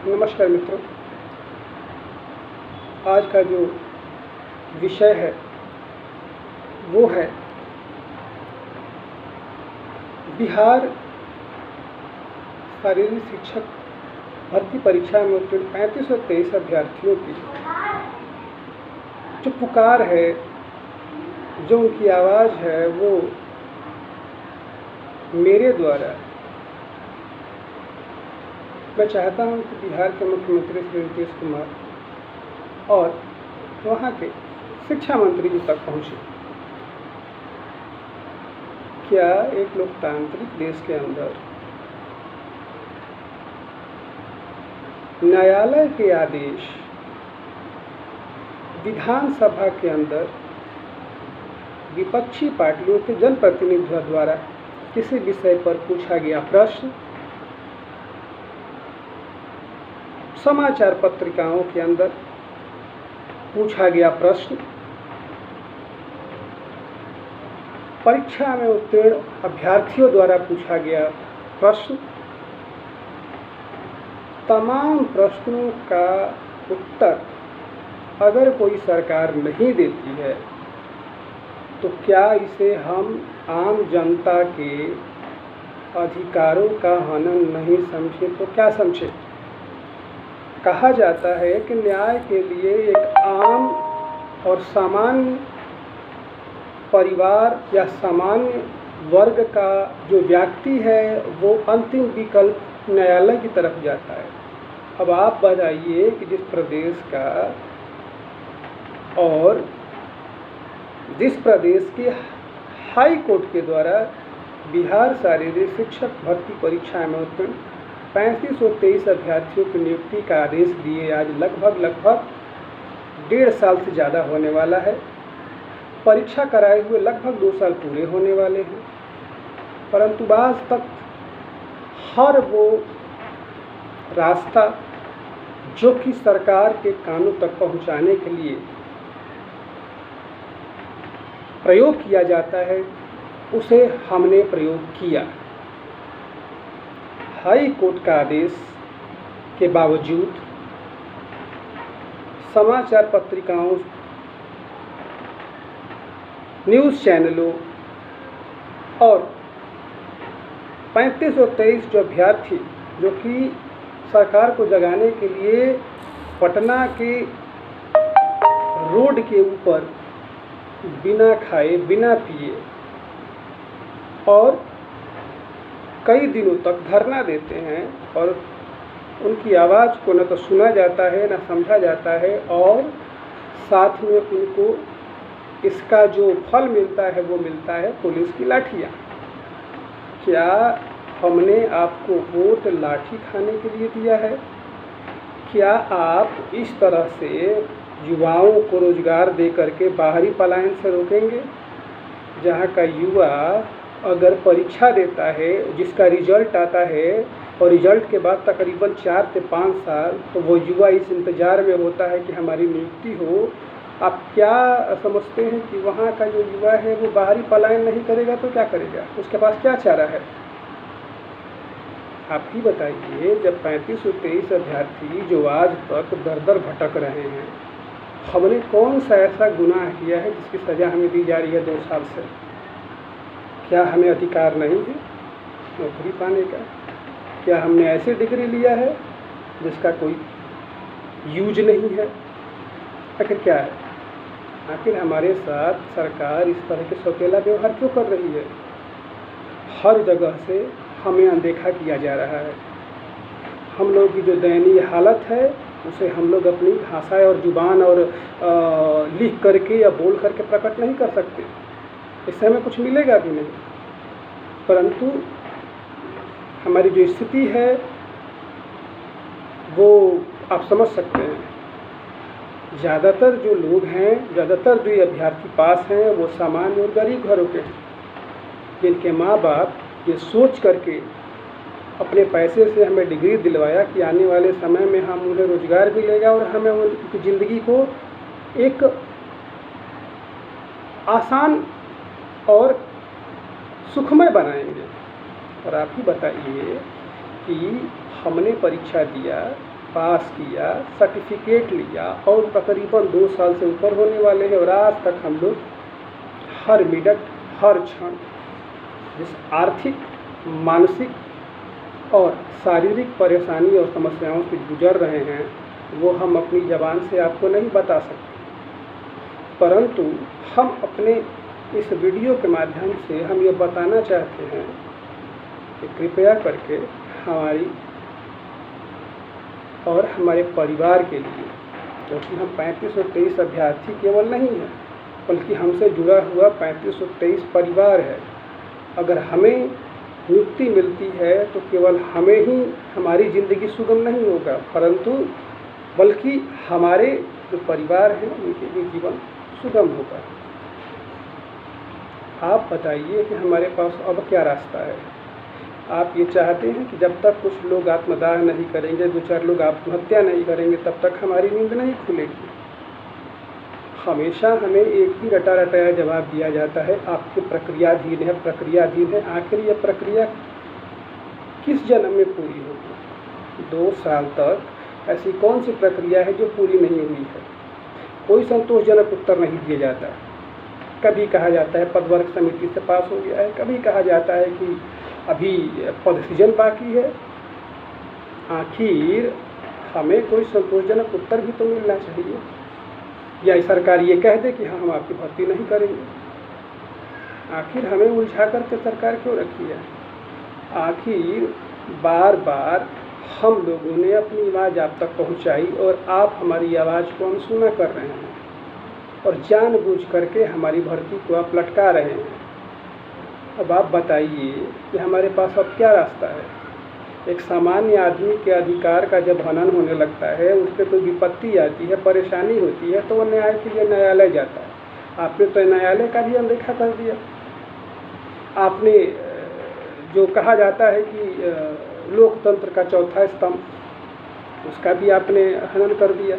नमस्कार मित्रों, आज का जो विषय है वो है बिहार शारीरिक शिक्षक भर्ती परीक्षा में उत्तीर्ण 3523 अभ्यर्थियों की जो पुकार है, जो उनकी आवाज़ है, वो मेरे द्वारा मैं चाहता हूं कि बिहार के मुख्यमंत्री श्री नीतीश कुमार और वहाँ के शिक्षा मंत्री जी तक पहुँचे। क्या एक लोकतांत्रिक देश के अंदर न्यायालय के आदेश विधानसभा के अंदर विपक्षी पार्टियों के जनप्रतिनिधियों द्वारा किसी विषय पर पूछा गया प्रश्न समाचार पत्रिकाओं के अंदर पूछा गया प्रश्न, परीक्षा में उत्तीर्ण अभ्यर्थियों द्वारा पूछा गया प्रश्न, तमाम प्रश्नों का उत्तर अगर कोई सरकार नहीं देती है तो क्या इसे हम आम जनता के अधिकारों का हनन नहीं समझे तो क्या समझे। कहा जाता है कि न्याय के लिए एक आम और सामान्य परिवार या सामान्य वर्ग का जो व्यक्ति है वो अंतिम विकल्प न्यायालय की तरफ जाता है। अब आप बताइए कि जिस प्रदेश का और जिस प्रदेश के हाई कोर्ट के द्वारा बिहार शारीरिक शिक्षक भर्ती परीक्षा में उत्तीर्ण 3523 अभ्यर्थियों की नियुक्ति का आदेश दिए आज लगभग 1.5 साल से ज़्यादा होने वाला है। परीक्षा कराए हुए लगभग 2 साल पूरे होने वाले हैं, परंतु आज तक हर वो रास्ता जो कि सरकार के कानों तक पहुंचाने के लिए प्रयोग किया जाता है उसे हमने प्रयोग किया। हाई कोर्ट का आदेश के बावजूद समाचार पत्रिकाओं, न्यूज़ चैनलों और 3523 जो अभ्यर्थी जो कि सरकार को जगाने के लिए पटना के रोड के ऊपर बिना खाए बिना पिए और कई दिनों तक धरना देते हैं और उनकी आवाज़ को न तो सुना जाता है न समझा जाता है और साथ में उनको इसका जो फल मिलता है वो मिलता है पुलिस की लाठियाँ। क्या हमने आपको वोट लाठी खाने के लिए दिया है? क्या आप इस तरह से युवाओं को रोजगार दे करके बाहरी पलायन से रोकेंगे? जहाँ का युवा अगर परीक्षा देता है, जिसका रिजल्ट आता है और रिजल्ट के बाद तकरीबन 4 से 5 साल तो वो युवा इस इंतज़ार में होता है कि हमारी नियुक्ति हो। आप क्या समझते हैं कि वहाँ का जो युवा है वो बाहरी पलायन नहीं करेगा तो क्या करेगा? उसके पास क्या चारा है? आप ही बताइए। जब 3523 अभ्यर्थी जो आज तक दर भटक रहे हैं, हमने कौन सा ऐसा गुनाह किया है जिसकी सज़ा हमें दी जा रही है 2 साल से? क्या हमें अधिकार नहीं है नौकरी पाने का? क्या हमने ऐसे डिग्री लिया है जिसका कोई यूज नहीं है? आखिर क्या है? आखिर हमारे साथ सरकार इस तरह के सौतेला व्यवहार क्यों कर रही है? हर जगह से हमें अनदेखा किया जा रहा है। हम लोग की जो दयनीय हालत है उसे हम लोग अपनी भाषा और जुबान और लिख करके या बोल करके प्रकट नहीं कर सकते। इससे हमें कुछ मिलेगा भी नहीं, परंतु हमारी जो स्थिति है वो आप समझ सकते हैं। ज़्यादातर जो लोग हैं, ज़्यादातर जो अभ्यर्थी पास हैं वो सामान्य और गरीब घरों के हैं, जिनके माँ बाप ये सोच करके अपने पैसे से हमें डिग्री दिलवाया कि आने वाले समय में हम उन्हें रोज़गार मिलेगा और हमें उनकी ज़िंदगी को एक आसान और सुखमय बनाएंगे। और आप ही बताइए कि हमने परीक्षा दिया, पास किया, सर्टिफिकेट लिया और तकरीबन 2 साल से ऊपर होने वाले हैं और आज तक हम लोग हर मिनट हर क्षण जिस आर्थिक, मानसिक और शारीरिक परेशानी और समस्याओं से गुजर रहे हैं वो हम अपनी ज़बान से आपको नहीं बता सकते, परंतु हम अपने इस वीडियो के माध्यम से हम ये बताना चाहते हैं कि कृपया करके हमारी और हमारे परिवार के लिए, क्योंकि हम 3523 अभ्यर्थी केवल नहीं हैं बल्कि हमसे जुड़ा हुआ 3523 परिवार है। अगर हमें नियुक्ति मिलती है तो केवल हमें ही हमारी ज़िंदगी सुगम नहीं होगा, परंतु बल्कि हमारे जो परिवार हैं उनके भी जीवन सुगम होगा। आप बताइए कि हमारे पास अब क्या रास्ता है। आप ये चाहते हैं कि जब तक कुछ लोग आत्मदाह नहीं करेंगे, 2-4 लोग आत्महत्या नहीं करेंगे, तब तक हमारी नींद नहीं खुलेगी। हमेशा हमें एक ही रटा रटाया जवाब दिया जाता है, आपकी प्रक्रियाधीन है, प्रक्रियाधीन है। आखिर यह प्रक्रिया किस जन्म में पूरी होगी? 2 साल तक ऐसी कौन सी प्रक्रिया है जो पूरी नहीं हुई है? कोई संतोषजनक उत्तर नहीं दिया जाता। कभी कहा जाता है पदवर्ग समिति से पास हो गया है, कभी कहा जाता है कि अभी पद सृजन बाकी है। आखिर हमें कोई संतोषजनक उत्तर भी तो मिलना चाहिए, या सरकार ये कह दे कि हाँ हम आपकी भर्ती नहीं करेंगे। आखिर हमें उलझा करके सरकार क्यों रखी है? आखिर बार बार हम लोगों ने अपनी आवाज़ आप तक पहुंचाई और आप हमारी आवाज़ को अनसुना कर रहे हैं और जानबूझ करके हमारी भर्ती को आप लटका रहे हैं। अब आप बताइए कि हमारे पास अब क्या रास्ता है? एक सामान्य आदमी के अधिकार का जब हनन होने लगता है, उस पर कोई विपत्ति आती है, परेशानी होती है, तो वो न्याय के लिए न्यायालय जाता है। आपने तो न्यायालय का भी अनदेखा कर दिया। आपने जो कहा जाता है कि लोकतंत्र का चौथा स्तंभ, उसका भी आपने हनन कर दिया।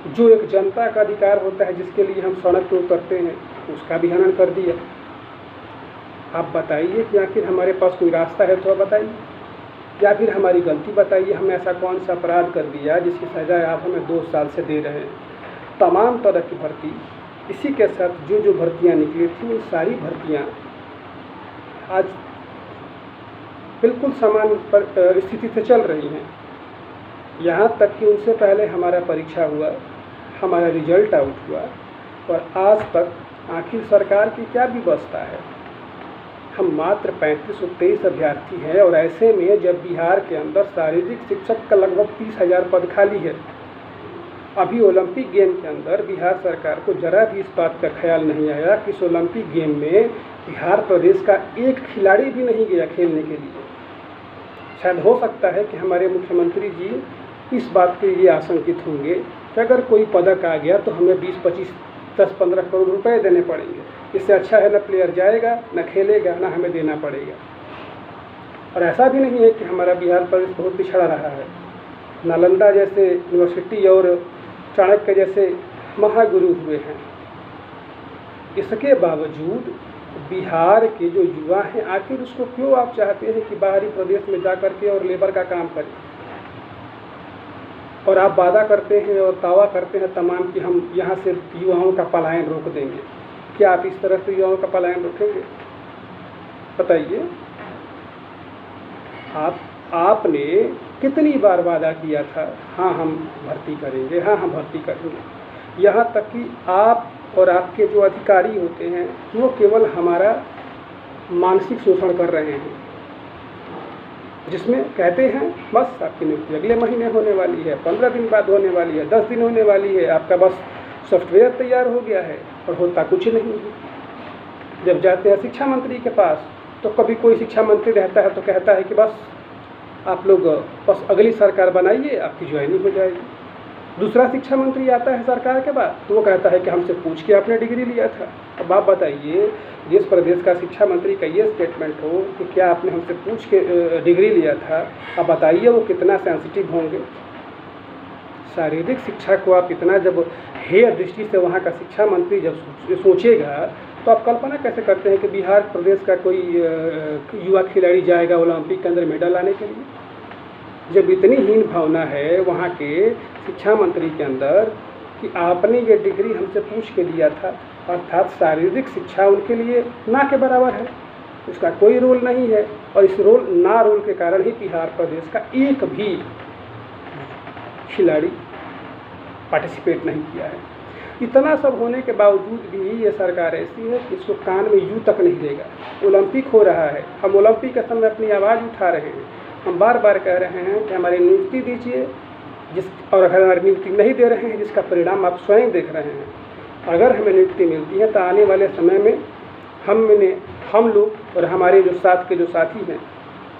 जो एक जनता का अधिकार होता है जिसके लिए हम सड़क पर उतरते हैं, उसका भी हनन कर दिया। आप बताइए कि आखिर हमारे पास कोई रास्ता है तो आप बताइए, या फिर हमारी गलती बताइए, हमने ऐसा कौन सा अपराध कर दिया जिसकी सज़ा आप हमें 2 साल से दे रहे हैं। तमाम तरह की भर्ती, इसी के साथ जो भर्तियां निकली थी वो सारी भर्तियां आज बिल्कुल समान स्थिति से चल रही हैं। यहाँ तक कि उनसे पहले हमारा परीक्षा हुआ, हमारा रिजल्ट आउट हुआ और आज तक आखिर सरकार की क्या व्यवस्था है? हम मात्र 3523 अभ्यर्थी हैं और ऐसे में जब बिहार के अंदर शारीरिक शिक्षक का लगभग 30,000 पद खाली है। अभी ओलंपिक गेम के अंदर बिहार सरकार को जरा भी इस बात का ख्याल नहीं आया कि इस ओलंपिक गेम में बिहार प्रदेश का एक खिलाड़ी भी नहीं गया खेलने के लिए। शायद हो सकता है कि हमारे मुख्यमंत्री जी इस बात के लिए आशंकित होंगे कि अगर कोई पदक आ गया तो हमें 20-25, 10-15 करोड़ रुपए देने पड़ेंगे। इससे अच्छा है न प्लेयर जाएगा, न खेलेगा, न हमें देना पड़ेगा। और ऐसा भी नहीं है कि हमारा बिहार प्रदेश बहुत पिछड़ा रहा है। नालंदा जैसे यूनिवर्सिटी और चाणक्य जैसे महागुरु हुए हैं। इसके बावजूद बिहार के जो युवा हैं, आखिर उसको क्यों आप चाहते हैं कि बाहरी प्रदेश में जा कर के और लेबर का काम करें? और आप वादा करते हैं और दावा करते हैं तमाम कि हम यहाँ से युवाओं का पलायन रोक देंगे। क्या आप इस तरह से युवाओं का पलायन रोकेंगे? बताइए। आपने कितनी बार वादा किया था, हाँ हम भर्ती करेंगे, हाँ हम भर्ती करेंगे। यहाँ तक कि आप और आपके जो अधिकारी होते हैं वो केवल हमारा मानसिक शोषण कर रहे हैं, जिसमें कहते हैं बस आपकी नियुक्ति अगले महीने होने वाली है, 15 दिन बाद होने वाली है, 10 दिन होने वाली है, आपका बस सॉफ्टवेयर तैयार हो गया है, और होता कुछ नहीं है। जब जाते हैं शिक्षा मंत्री के पास तो कभी कोई शिक्षा मंत्री रहता है तो कहता है कि बस आप लोग बस अगली सरकार बनाइए, आपकी ज्वाइनिंग हो जाएगी। दूसरा शिक्षा मंत्री आता है सरकार के बाद तो वो कहता है कि हमसे पूछ के आपने डिग्री लिया था। अब आप बताइए, जिस प्रदेश का शिक्षा मंत्री का ये स्टेटमेंट हो कि क्या आपने हमसे पूछ के डिग्री लिया था, अब बताइए वो कितना सेंसिटिव होंगे। शारीरिक शिक्षा को आप इतना जब हेय दृष्टि से वहाँ का शिक्षा मंत्री जब सोचेगा तो आप कल्पना कैसे करते हैं कि बिहार प्रदेश का कोई युवा खिलाड़ी जाएगा ओलंपिक के अंदर मेडल लाने के लिए? जब इतनी हीन भावना है वहाँ के शिक्षा मंत्री के अंदर कि आपने ये डिग्री हमसे पूछ के लिया था, अर्थात शारीरिक शिक्षा उनके लिए ना के बराबर है, उसका कोई रोल नहीं है। और इस रोल के कारण ही बिहार प्रदेश का एक भी खिलाड़ी पार्टिसिपेट नहीं किया है। इतना सब होने के बावजूद भी ये सरकार ऐसी है कि इसको कान में यूँ तक नहीं देगा। ओलंपिक हो रहा है, हम ओलंपिक के समय अपनी आवाज़ उठा रहे हैं, हम बार बार कह रहे हैं कि हमारी नियुक्ति दीजिए, और अगर हमारी नियुक्ति नहीं दे रहे हैं जिसका परिणाम आप स्वयं देख रहे हैं। अगर हमें नियुक्ति मिलती है तो आने वाले समय में हम लोग और हमारे जो साथ के जो साथी हैं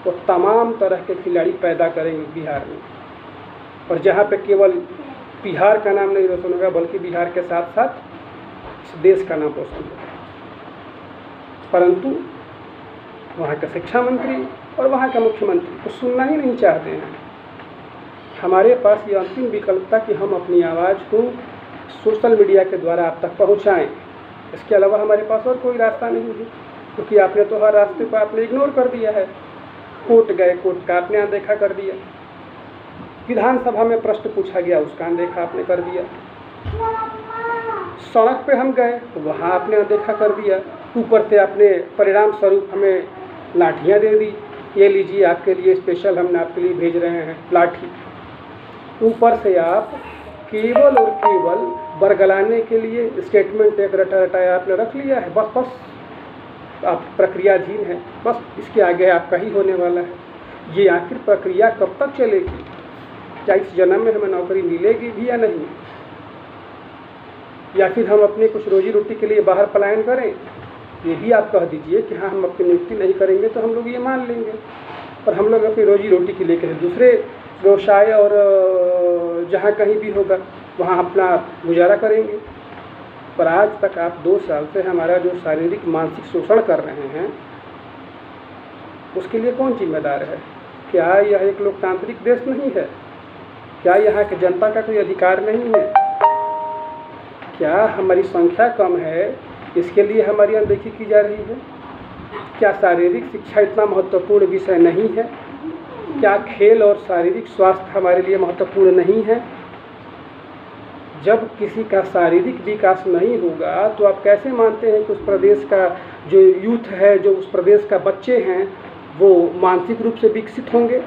वो तमाम तरह के खिलाड़ी पैदा करेंगे बिहार में, और जहाँ पे केवल बिहार का नाम नहीं रोशन होगा बल्कि बिहार के साथ साथ इस देश का नाम रोशन होगा। परंतु वहाँ के शिक्षा मंत्री और वहाँ के मुख्यमंत्री को सुनना ही नहीं चाहते हैं। हमारे पास ये अंतिम विकल्प था कि हम अपनी आवाज़ को सोशल मीडिया के द्वारा आप तक पहुँचाएँ, इसके अलावा हमारे पास और कोई रास्ता नहीं है, क्योंकि आपने तो हर रास्ते को आपने इग्नोर कर दिया है। कोर्ट गए, कोर्ट का आपने अनदेखा कर दिया, विधानसभा में प्रश्न पूछा गया उसका अनदेखा आपने कर दिया, सड़क पे हम गए तो वहाँ आपने अनदेखा कर दिया, ऊपर से आपने परिणाम स्वरूप हमें लाठियाँ दे दी, ये लीजिए आपके लिए स्पेशल हमने आपके लिए भेज रहे हैं लाठी। ऊपर से आप केवल और केवल बरगलाने के लिए स्टेटमेंट एक रटाया आपने रख लिया है, बस आप प्रक्रियाधीन है, बस इसके आगे आपका ही होने वाला है। ये आखिर प्रक्रिया कब तक चलेगी? क्या इस जन्म में हमें नौकरी मिलेगी भी या नहीं, या फिर हम अपने कुछ रोजी रोटी के लिए बाहर पलायन करें? ये भी आप कह दीजिए कि हाँ हम अपनी नियुक्ति नहीं करेंगे तो हम लोग ये मान लेंगे, और हम लोग अपनी रोजी रोटी के लिए कहीं दूसरे व्यवसाय और जहाँ कहीं भी होगा वहाँ अपना गुजारा करेंगे। पर आज तक आप 2 साल से हमारा जो शारीरिक मानसिक शोषण कर रहे हैं उसके लिए कौन जिम्मेदार है? क्या यह एक लोकतांत्रिक देश नहीं है? क्या यहाँ की जनता का कोई अधिकार नहीं है? क्या हमारी संख्या कम है इसके लिए हमारी अनदेखी की जा रही है? क्या शारीरिक शिक्षा इतना महत्वपूर्ण विषय नहीं है? क्या खेल और शारीरिक स्वास्थ्य हमारे लिए महत्वपूर्ण नहीं है? जब किसी का शारीरिक विकास नहीं होगा तो आप कैसे मानते हैं कि उस प्रदेश का जो यूथ है, जो उस प्रदेश का बच्चे हैं, वो मानसिक रूप से विकसित होंगे?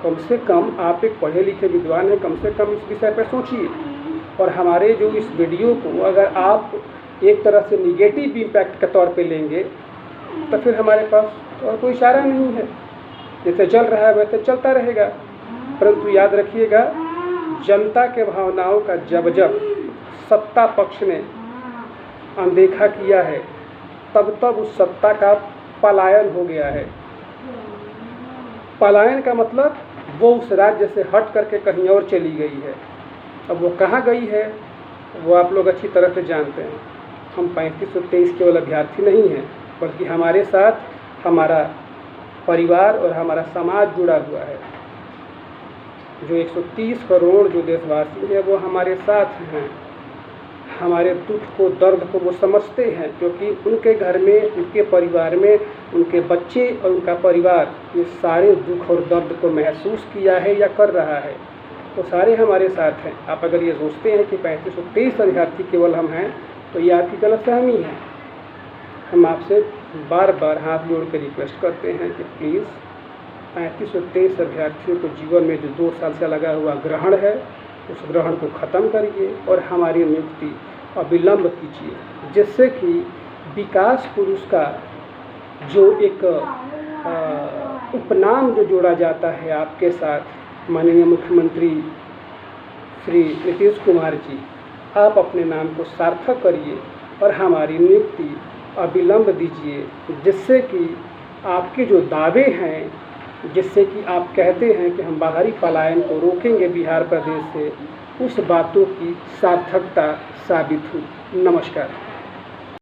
कम से कम आप एक पढ़े लिखे विद्वान हैं, कम से कम इस विषय पर सोचिए। और हमारे जो इस वीडियो को अगर आप एक तरह से निगेटिव इम्पैक्ट के तौर पे लेंगे तो फिर हमारे पास और कोई इशारा नहीं है। जैसे चल रहा है वैसे चलता रहेगा, परंतु याद रखिएगा जनता के भावनाओं का जब सत्ता पक्ष ने अनदेखा किया है तब उस सत्ता का पलायन हो गया है। पलायन का मतलब वो उस राज्य से हट करके कहीं और चली गई है। अब वो कहाँ गई है वो आप लोग अच्छी तरह से जानते हैं। हम 3523 केवल अभ्यर्थी नहीं हैं, बल्कि हमारे साथ हमारा परिवार और हमारा समाज जुड़ा हुआ है। जो 130 करोड़ जो देशवासी हैं वो हमारे साथ हैं, हमारे दुख को दर्द को वो समझते हैं, क्योंकि उनके घर में, उनके परिवार में उनके बच्चे और उनका परिवार ये सारे दुख और दर्द को महसूस किया है या कर रहा है। तो सारे हमारे साथ हैं। आप अगर ये सोचते हैं कि 3523 अभ्यर्थी केवल हम हैं तो ये आपकी गलतफहमी है। हम आपसे बार बार हाथ जोड़ कर रिक्वेस्ट करते हैं कि प्लीज़ 3523 अभ्यर्थियों को जीवन में जो 2 साल से लगा हुआ ग्रहण है उस ग्रहण को ख़त्म करिए और हमारी नियुक्ति अविलंब कीजिए, जिससे कि विकास पुरुष का जो एक उपनाम जो जोड़ा जाता है आपके साथ माननीय मुख्यमंत्री श्री नीतीश कुमार जी, आप अपने नाम को सार्थक करिए और हमारी नियुक्ति अविलंब दीजिए, जिससे कि आपके जो दावे हैं, जिससे कि आप कहते हैं कि हम बाहरी पलायन को रोकेंगे बिहार प्रदेश से, उस बातों की सार्थकता साबित हुई। नमस्कार।